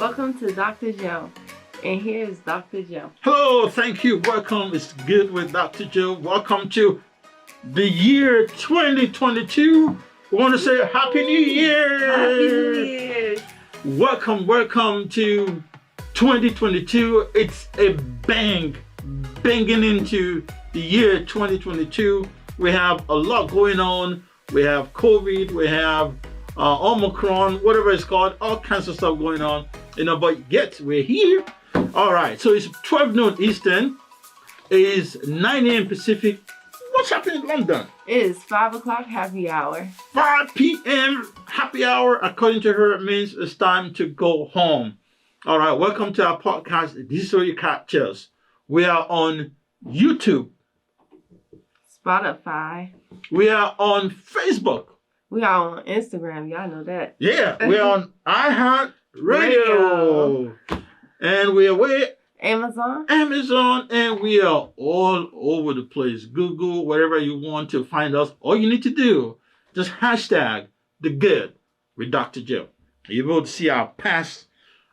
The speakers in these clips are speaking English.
Welcome to Dr. Joe. And here's Dr. Joe. Hello, thank you. Welcome. It's good with Dr. Joe. Welcome to the year 2022. We want to say Happy New Year. Happy New Year. Welcome to 2022. It's a banging into the year 2022. We have a lot going on. We have COVID. We have Omicron, whatever it's called, all kinds of stuff going on. But yet we're here. All right, so it's 12 noon Eastern, is 9 a.m. Pacific. What's happening in London? It is 5 o'clock happy hour. 5 p.m. happy hour, according to her, it means it's time to go home. All right, welcome to our podcast, This Is Where You Catch Us. We are on YouTube. Spotify. We are on Facebook. We are on Instagram. Y'all know that. Yeah, we're on iHeartRadio. And we're with Amazon, and we are all over the place. Google, wherever you want to find us. All you need to do, just hashtag the good with Dr. Joe. You'll be able to see our past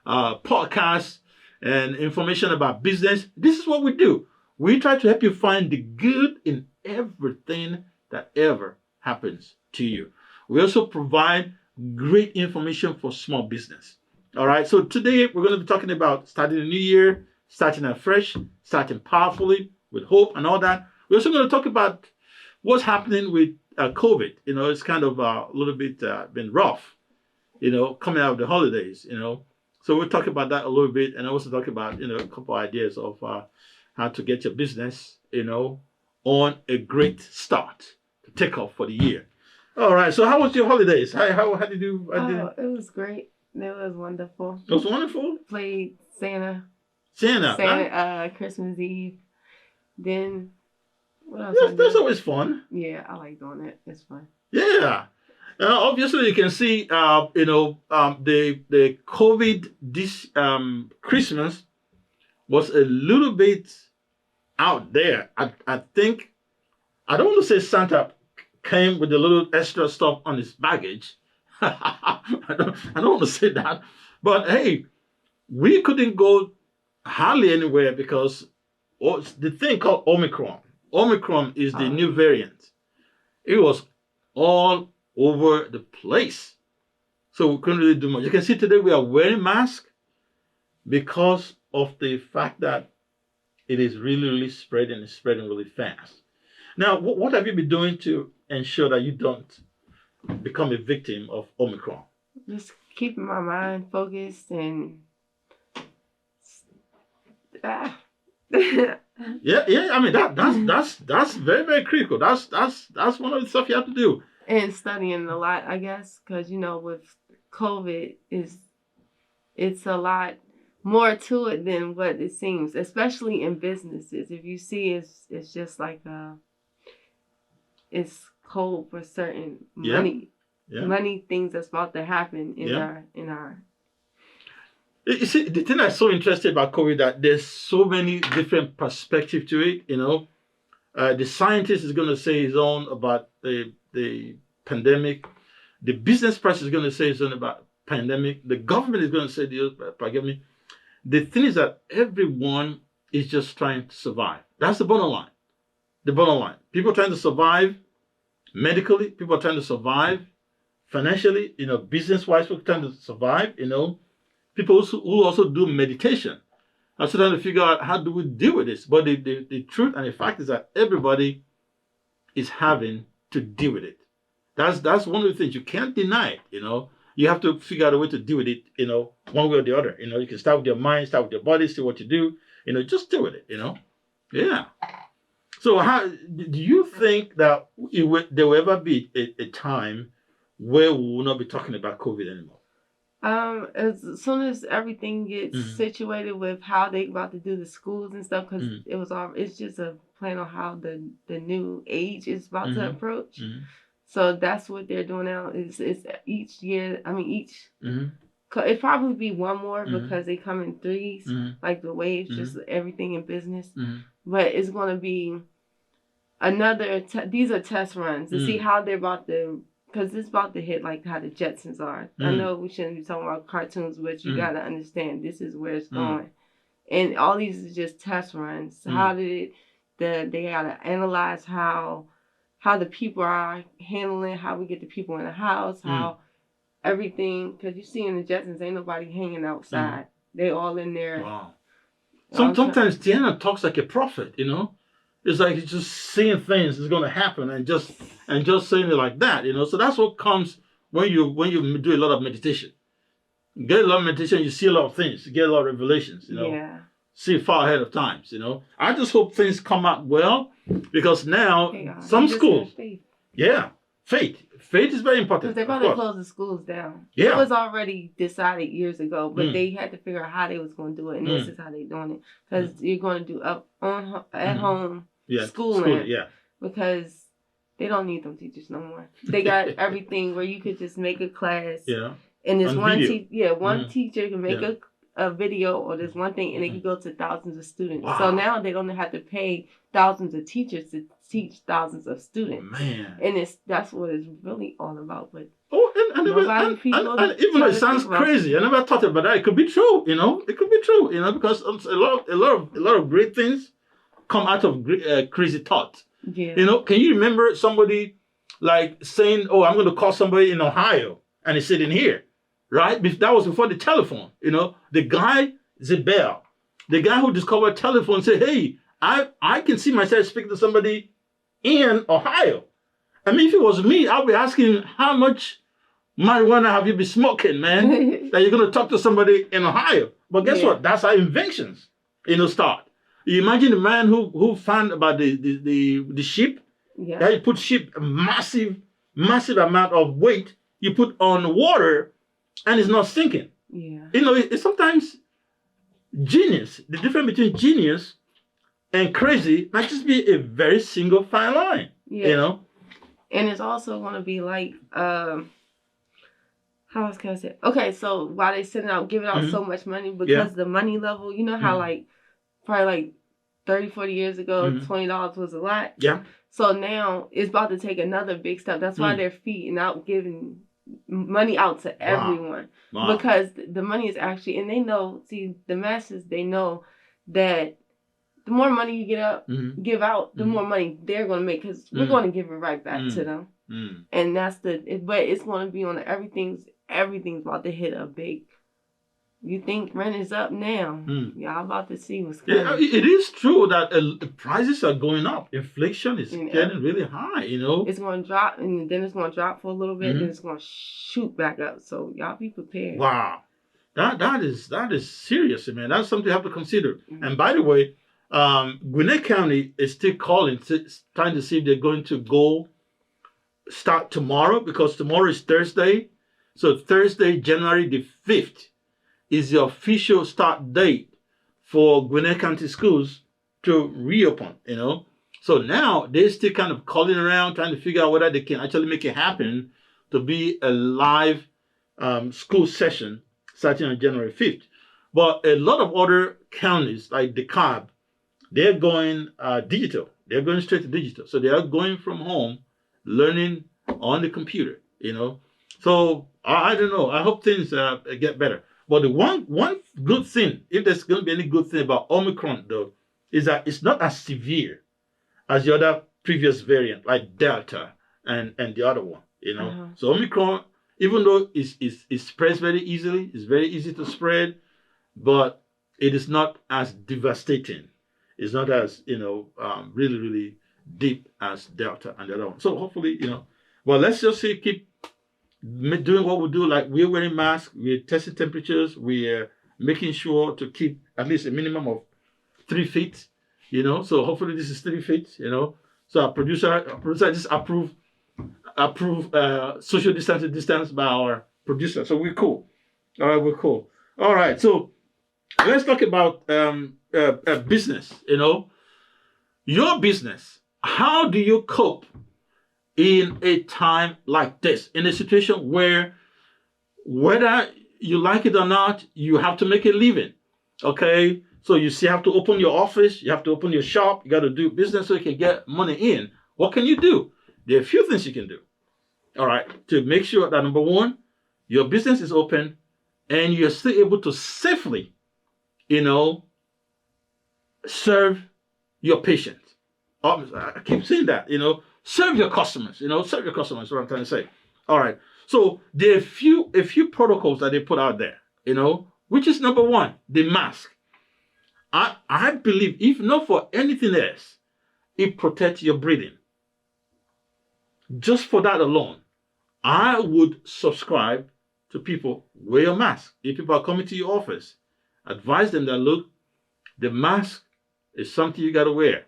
podcasts and information about business. This is what we do. We try to help you find the good in everything that ever happens to you. We also provide great information for small business. All right, so today we're going to be talking about starting a new year, starting afresh, starting powerfully with hope and all that. We're also going to talk about what's happening with COVID. It's kind of a little bit been rough, coming out of the holidays, So we'll talk about that a little bit, and also talk about, a couple of ideas of how to get your business, on a great start to take off for the year. All right, so how was your holidays? How did you? It was great. It was wonderful. It was wonderful. Played Santa, Christmas Eve. Then what else? That's always fun. Yeah, I like doing it. It's fun. Yeah. Obviously, you can see, the COVID this Christmas was a little bit out there. I think, I don't want to say Santa came with a little extra stuff on his baggage. I don't want to say that, but hey, we couldn't go hardly anywhere because the thing called Omicron. Omicron is the new variant. It was all over the place, so we couldn't really do much. You can see today we are wearing masks because of the fact that it is really spreading. It's spreading really fast. Now, what have you been doing to ensure that you don't become a victim of Omicron? Just keeping my mind focused and yeah. I mean that's very, very critical. That's one of the stuff you have to do. And studying a lot, I guess, because with COVID it's a lot more to it than what it seems, especially in businesses. If you see, it's just like it's code for certain money things that's about to happen in our. You see, the thing that's so interesting about COVID that there's so many different perspectives to it. The scientist is going to say his own about the pandemic. The business person is going to say his own about pandemic. The government is going to say the other pandemic. The thing is that everyone is just trying to survive. That's the bottom line. The bottom line. People are trying to survive medically. People are trying to survive financially. Business-wise, people are trying to survive. People who also do meditation are also trying to figure out how do we deal with this. But the truth and the fact is that everybody is having to deal with it. That's one of the things you can't deny it. You have to figure out a way to deal with it. One way or the other. You can start with your mind, start with your body, see what you do. Just deal with it. Yeah. So how do you think that there will ever be a time where we will not be talking about COVID anymore? As soon as everything gets situated with how they about to do the schools and stuff, because it's just a plan on how the new age is about to approach. So that's what they're doing now. Is each year? I mean, it probably be one more because they come in threes, like the waves, just everything in business. But it's going to be another. These are test runs to see how they're about to because it's about to hit like how the Jetsons are. I know we shouldn't be talking about cartoons, but you got to understand this is where it's going. And all these is just test runs. How did they got to analyze how the people are handling, how we get the people in the house, how everything, because you see in the Jetsons, ain't nobody hanging outside. They all in there. Wow. Sometimes Tiana talks like a prophet, you know? It's like he's just seeing things that's going to happen and just saying it like that, you know? So that's what comes when you do a lot of meditation. You get a lot of meditation, you see a lot of things, you get a lot of revelations, you know? Yeah. See far ahead of times, you know? I just hope things come out well, because now some schools... Faith is very important. Because they're about to close the schools down. Yeah. It was already decided years ago, but they had to figure out how they was going to do it, and this is how they're doing it. Because you're going to do at home schooling. Because they don't need them teachers no more. They got everything where you could just make a class. Yeah. And this one teacher can make a video or this one thing, and it can go to thousands of students. Wow. So now they don't have to pay thousands of teachers to teach thousands of students. Man. And that's what it's really all about. But even though it sounds crazy, I never thought about that. It could be true, you know. It could be true, you know, because a lot of great things come out of crazy thought. Yeah. You know, can you remember somebody like saying, "Oh, I'm going to call somebody in Ohio," and he's sitting here, right? That was before the telephone. You know, the guy Zebel, the guy who discovered telephone, said, "Hey, I can see myself speaking to somebody in Ohio." I mean, if it was me, I'd be asking, how much marijuana have you been smoking, man? That you're going to talk to somebody in Ohio. But guess what? That's how inventions, you know, start. You imagine the man who found about the ship. Yeah. That you put ship, massive amount of weight you put on water, and it's not sinking. Yeah. You know, it's sometimes genius. The difference between genius and crazy might just be a very single fine line. Yeah. You know? And it's also going to be like, how else can I say? Okay, so while they giving out so much money, because the money level, you know how like, probably like 30, 40 years ago, $20 was a lot? Yeah. So now it's about to take another big step. That's why they're feeding out, giving money out to everyone. Wow. Because the money is actually, and they know, the masses, they know that the more money you give out, the more money they're going to make, because we're going to give it right back to them. And that's but it's going to be on everything's about to hit a big. You think rent is up now? Y'all about to see what's coming. Yeah, it is true that prices are going up. Inflation is getting really high. You know, it's going to drop, and then it's going to drop for a little bit, then it's going to shoot back up. So y'all be prepared. Wow, that is serious, man. That's something you have to consider. And by the way, Gwinnett County is still trying to see if they're going to start tomorrow, because tomorrow is Thursday. So Thursday, January the 5th. Is the official start date for Gwinnett County schools to reopen, you know? So now they're still kind of calling around, trying to figure out whether they can actually make it happen to be a live school session starting on January 5th. But a lot of other counties, like DeKalb, they're going digital. They're going straight to digital. So they are going from home, learning on the computer, you know? So I don't know. I hope things get better. But the one good thing, if there's going to be any good thing about Omicron, though, is that it's not as severe as the other previous variant, like Delta and the other one, you know. So Omicron, even though it spreads very easily, it's very easy to spread, but it is not as devastating. It's not as, you know, really, really deep as Delta and the other one. So hopefully, you know, well, let's just see, keep doing what we do, like we're wearing masks, we're testing temperatures, we're making sure to keep at least a minimum of 3 feet, you know. So hopefully this is 3 feet, you know. So our producer just approve social distance by our producer. So we're cool. All right, we're cool. All right, so let's talk about business, you know. Your business, how do you cope in a time like this, in a situation where, whether you like it or not, you have to make a living, okay? So you still have to open your office, you have to open your shop, you got to do business so you can get money in. What can you do? There are a few things you can do. all right, to make sure that number one, your business is open and you're still able to safely, serve your patients. I keep saying that, serve your customers, serve your customers, is what I'm trying to say. All right. So there are a few protocols that they put out there, which is number one, the mask. I believe, if not for anything else, it protects your breathing. Just for that alone, I would subscribe to people, wear your mask. If people are coming to your office, advise them that, look, the mask is something you got to wear.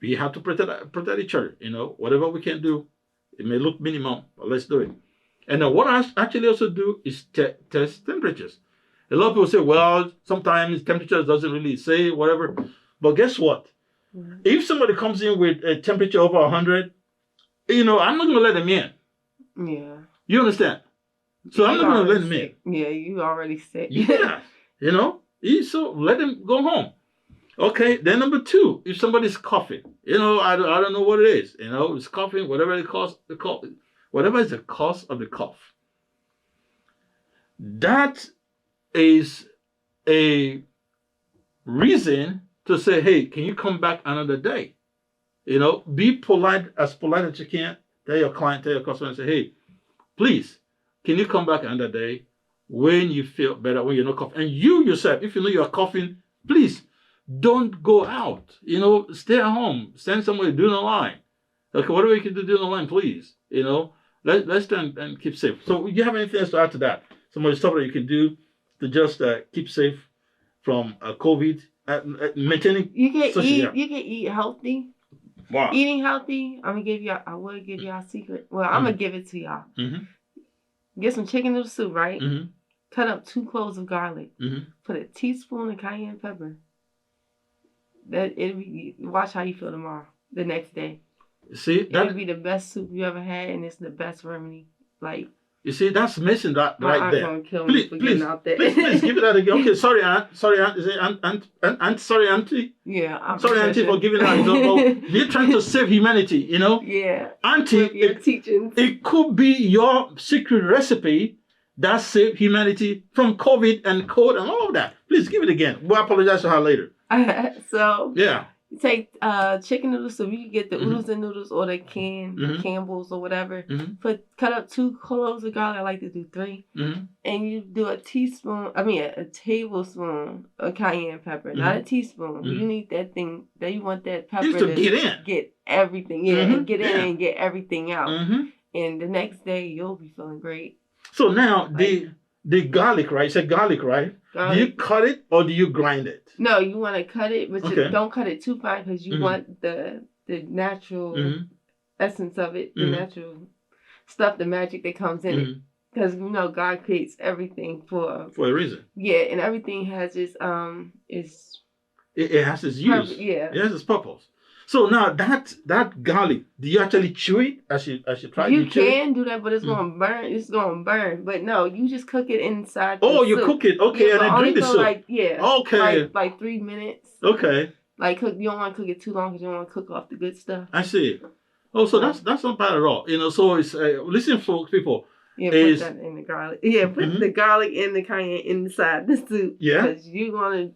We have to protect each other. Whatever we can do, it may look minimum, but let's do it. And then what I actually also do is test temperatures. A lot of people say, well, sometimes temperature doesn't really say whatever. But guess what? Mm-hmm. If somebody comes in with a temperature over 100, I'm not going to let them in. Yeah. You understand? So I'm not going to let them in. Yeah, you already sick. Yeah. So let them go home. Okay, then number two, if somebody's coughing, I don't know what it is. It's coughing, whatever it causes, whatever is the cause of the cough. That is a reason to say, hey, can you come back another day? Be polite as you can. Tell your client, tell your customer, and say, hey, please, can you come back another day when you feel better, when you're not coughing? And you yourself, if you know you're coughing, please don't go out. Stay at home. Send somebody, do it online. Okay, whatever you can do it online, please. Let's try and keep safe. So, do you have anything else to add to that? Some of the stuff that you can do to just keep safe from COVID, maintaining. You can eat healthy. Wow. Eating healthy. I will give y'all a secret. Well, I'm gonna give it to y'all. Mm-hmm. Get some chicken noodle soup, right? Mm-hmm. Cut up 2 cloves of garlic. Mm-hmm. Put a teaspoon of cayenne pepper. Watch how you feel tomorrow. The next day. See, it'll be the best soup you ever had, and it's the best remedy. You see, that's missing that right there. Gonna kill me for getting out there. Please give it that again. Okay, sorry, Aunt. Sorry, Aunt. Is it Aunt? Sorry, Auntie. Yeah, I'm sorry, Auntie, for giving that. You're trying to save humanity, Yeah. Auntie, your teachings. It could be your secret recipe that saved humanity from COVID and cold and all of that. Please give it again. We'll apologize to her later. So yeah. Take chicken noodles, so you can get the oodles and noodles or the Campbell's or whatever. Mm-hmm. Cut up 2 cloves of garlic. I like to do 3, and you do a tablespoon of cayenne pepper, not a teaspoon. You need that thing. That you want that pepper to get everything, and get in and get everything out. And the next day you'll be feeling great. So now the garlic, right? It's a garlic, right? Garlic. Do you cut it or do you grind it? No, you want to cut it, but you don't cut it too fine because you want the natural essence of it, the natural stuff, the magic that comes in it. Because God creates everything for a reason. Yeah, and everything has its it has its use. Yeah, it has its purpose. So now that garlic, do you actually chew it as you try? You can do that, but it's gonna burn. It's gonna burn. But no, you just cook it inside. Oh, you cook it, okay, and then drink the soup. Okay, like 3 minutes. Okay. You don't want to cook it too long because you don't want to cook off the good stuff. I see. Oh, so that's not bad at all. So it's listen, folks, people. Yeah, put that in the garlic. Yeah, put the garlic and the cayenne inside the soup. Yeah. Because you're gonna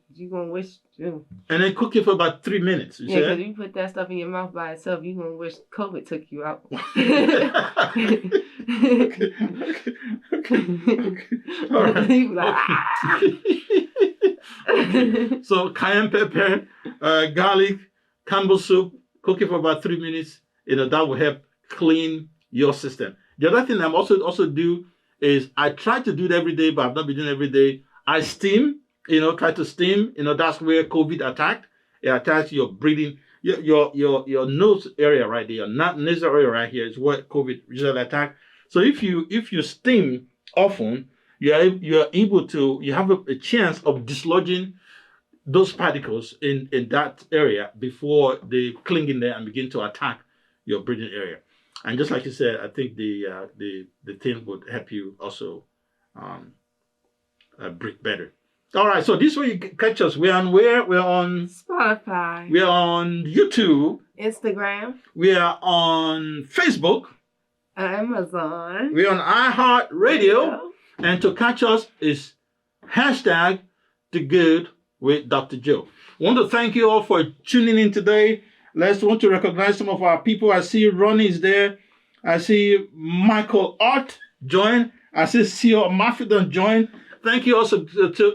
wish. And then cook it for about 3 minutes. Yeah, because you put that stuff in your mouth by itself, you're gonna wish COVID took you out. Okay. All right. You like, okay. So cayenne pepper, garlic, Campbell soup, cook it for about 3 minutes. That will help clean your system. The other thing I'm also do is I try to do it every day, but I've not been doing it every day. I steam, try to steam. That's where COVID attacked. It attacks your breathing, your nose area right there, not nasal area right here is where COVID usually attack. So if you steam often, you have a chance of dislodging those particles in that area before they cling in there and begin to attack your breathing area. And just like you said, I think the thing would help you also breathe better. All right, so this way you catch us. We're on where? We're on Spotify. We're on YouTube. Instagram. We are on Facebook. Amazon. We're on iHeartRadio. And to catch us is hashtag The Good with Dr. Joe. I want to thank you all for tuning in today. Let's want to recognize some of our people. I see Ronnie's there. I see Michael Art join. I see CEO Mafidon join. Thank you also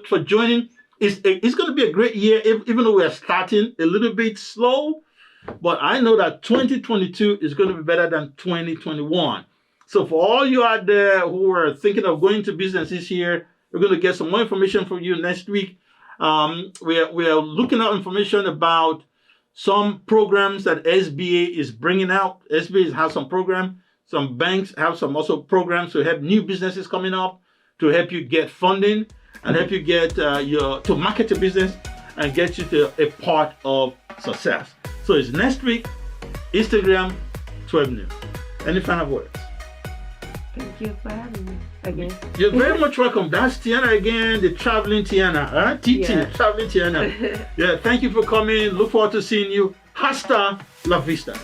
for joining. It's going to be a great year, even though we are starting a little bit slow. But I know that 2022 is going to be better than 2021. So for all you out there who are thinking of going to business this year, we're going to get some more information from you next week. We are looking at information about some programs that SBA is bringing out. SBA has some program. Some banks have some also programs to help new businesses coming up, to help you get funding and help you get to market your business and get you to a part of success. So it's next week, Instagram, 12 noon. Any final words? Thank you for having me again. You're very much welcome. That's Tiana again, the traveling Tiana. TT, traveling Tiana. Yeah, thank you for coming. Look forward to seeing you. Hasta la vista.